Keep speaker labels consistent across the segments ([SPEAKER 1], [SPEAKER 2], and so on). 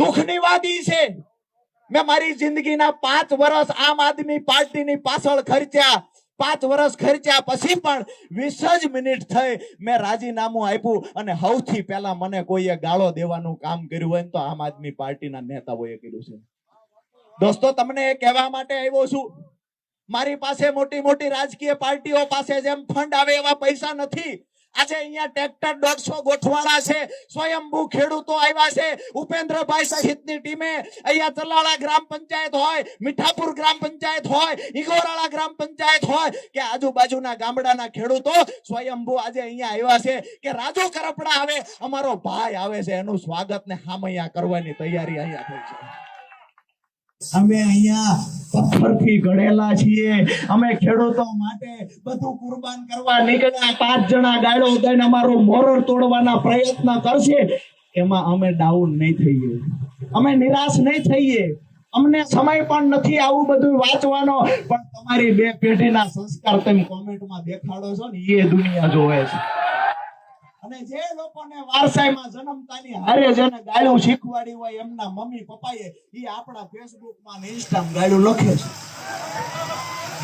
[SPEAKER 1] દુઃખની વાત ઈ છે, મેં મારી જિંદગીના 5 વર્ષ આમ આદમી પાર્ટીની પાછળ ખર્ચ્યા, 5 વર્ષ ખર્ચ્યા પછી પણ 20 જ મિનિટ થઈ મેં રાજીનામું આપ્યું અને સૌથી પહેલા મને કોઈએ ગાળો દેવાનું કામ કર્યું હોય તો આમ આદમી પાર્ટીના નેતાઓએ કર્યું છે। દોસ્તો, તમને એ કહેવા માટે આવ્યો છું, મારી પાસે મોટી મોટી રાજકીય પાર્ટીઓ પાસે જેમ ફંડ આવે એવા પૈસા નથી। આજે અહીંયા ટ્રેક્ટર 150 ગોઠવાળા છે, સ્વયંભૂ ખેડૂતો આવ્યા છે, ઉપેન્દ્રભાઈ સહિતની ટીમે અહીંયા ચલાળા ગ્રામ પંચાયત હોય, મીઠાપુર ગ્રામ પંચાયત હોય, ઈગોરાળા ગ્રામ પંચાયત હોય કે આજુબાજુના ગામડાના ખેડૂતો સ્વયંભૂ આજે અહીંયા આવ્યા છે કે રાજુ કરપડા આવે, અમારો ભાઈ આવે છે, એનું સ્વાગત ને હામૈયા કરવાની તૈયારી અહીંયા થઈ છે। અમે અહીંયા પથ્થરથી ઘડેલા છીએ, અમે ખેડૂતો માટે બધું કુરબાન કરવા નીકળ્યા। 5 જણા ગાળો દઈને અમારું મોરળ તોડવાના પ્રયત્ન કરશે, એમાં અમે ડાઉન નહીં થઈએ, અમે નિરાશ નહીં થઈએ। અમને સમય પણ નથી આવું બધું વાંચવાનો, પણ તમારી 2 પેઢીના સંસ્કાર તમે કોમેન્ટમાં દેખાડો છો ને એ દુનિયા જોવે છે। અને જે લોકોને વારસાઈમાં જન્મતાની હારે જેને ગાળું શીખવાડી હોય એમના મમ્મી પપ્પાએ ઈ આપણા ફેસબુકમાં ને ઇન્સ્ટામાં ગાળું લખે છે।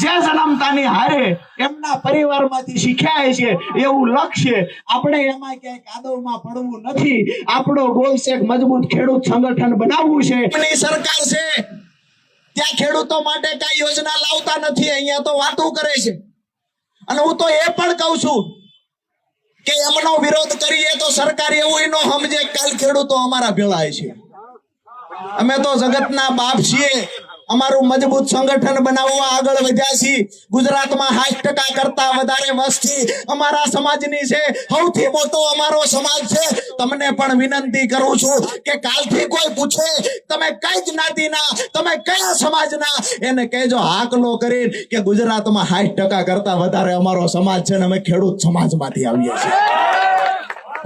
[SPEAKER 1] જે જન્મતાની હારે એમના પરિવારમાંથી શીખ્યા છે એવું લખશે। આપણે એમાં ક્યાંય કાદવમાં પડવું નથી, આપણો ગોલ છે મજબૂત ખેડૂત સંગઠન બનાવવું છે। એમની સરકાર છે ત્યાં ખેડૂતો માટે કઈ યોજના લાવતા નથી, અહીંયા તો વાતો કરે છે। અને હું તો એ પણ કહું છું કે એમનો વિરોધ કરીએ તો સરકાર એવું ન સમજે કાલ ખેડૂતો અમારા ભેળાય છે। અમે તો જગતના બાપ છીએ, અમારું મજબૂત સંગઠન બનાવવા આગળ વધ્યા છીએ। ગુજરાતમાં 60% કરતા વધારે વસ્તી અમારા સમાજની છે, સૌથી મોટો અમારો સમાજ છે। તમને પણ વિનંતી કરું છું કે કાલથી કોઈ પૂછે તમે કઈ જ્ઞાતિના, તમે કયા સમાજના, એને કહેજો હાકલો કરી કે ગુજરાતમાં 60% કરતા વધારે અમારો સમાજ છે ને અમે ખેડૂત સમાજમાંથી આવીએ છીએ।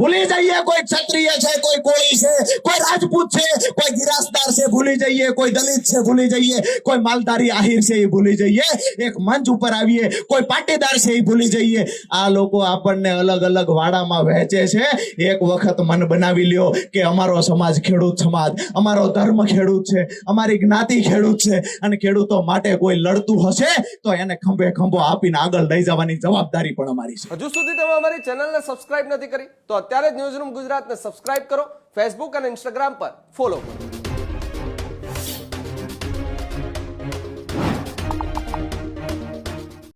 [SPEAKER 1] ભૂલી જઈએ કોઈ ક્ષત્રિય છે, કોઈ કોળી છે, કોઈ રાજપૂત છે, કોઈ ગિરાસદાર છે ભૂલી જઈએ, કોઈ દલિત છે ભૂલી જઈએ, કોઈ માલધારી આહિર છે એ ભૂલી જઈએ, એક મંચ ઉપર આવીએ કોઈ પાટીદાર છે એ ભૂલી જઈએ। આ લોકો આપણને અલગ અલગ વાડામાં વહેંચે છે। એક વખત મન બનાવી લ્યો કે અમારો સમાજ ખેડૂત સમાજ, અમારો ધર્મ ખેડૂત છે, અમારી જ્ઞાતિ ખેડૂત છે અને ખેડૂતો માટે કોઈ લડતું હશે તો એને ખંભે ખંભો આપીને આગળ લઈ જવાની જવાબદારી પણ અમારી છે।
[SPEAKER 2] હજુ સુધી તમે અમારી ચેનલને સબસ્ક્રાઇબ નથી કરી તો અત્યારે જ ન્યૂઝરૂમ ગુજરાતને સબસ્ક્રાઇબ કરો, ફેસબુક અને ઇન્સ્ટાગ્રામ પર ફોલો કરો।